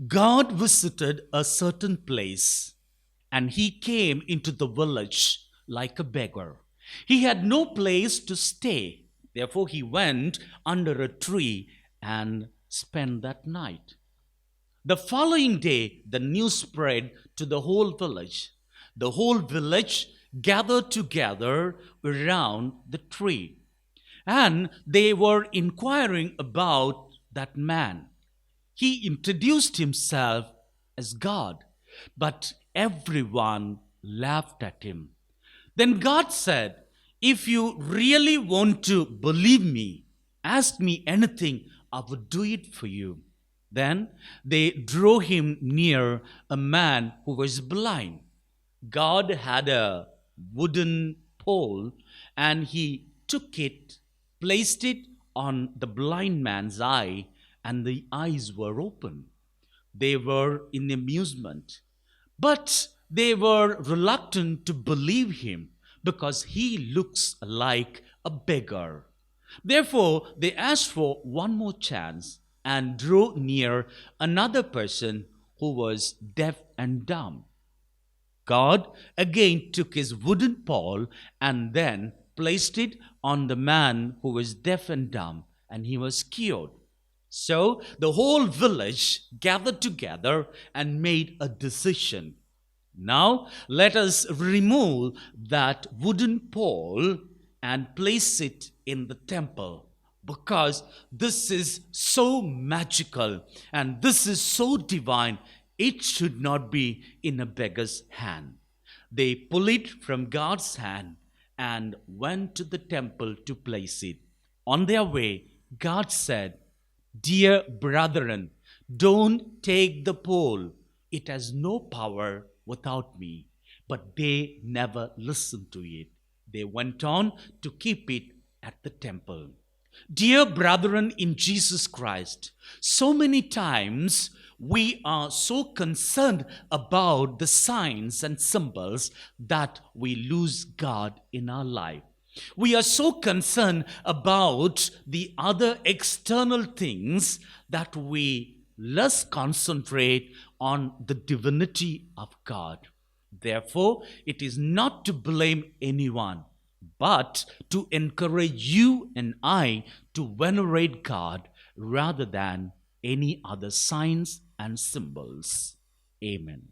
God visited a certain place, and he came into the village like a beggar. He had no place to stay. Therefore, he went under a tree and spent that night. The following day, the news spread to the whole village. The whole village gathered together around the tree, and they were inquiring about that man. He introduced himself as God, but everyone laughed at him. Then God said, "If you really want to believe me, ask me anything, I would do it for you." Then they drew him near a man who was blind. God had a wooden pole, and he took it, placed it on the blind man's eye, and the eyes were open. They were in amusement, but they were reluctant to believe him because he looks like a beggar. Therefore, they asked for one more chance and drew near another person who was deaf and dumb. God again took his wooden pole and then placed it on the man who was deaf and dumb, and he was cured. So the whole village gathered together and made a decision. Now let us remove that wooden pole and place it in the temple, because this is so magical and this is so divine. It should not be in a beggar's hand. They pulled it from God's hand and went to the temple to place it. On their way, God said, "Dear brethren, don't take the pole. It has no power without me." But they never listened to it. They went on to keep it at the temple. Dear brethren in Jesus Christ, so many times we are so concerned about the signs and symbols that we lose God in our life. We are so concerned about the other external things that we less concentrate on the divinity of God. Therefore, it is not to blame anyone, but to encourage you and I to venerate God rather than any other signs and symbols. Amen.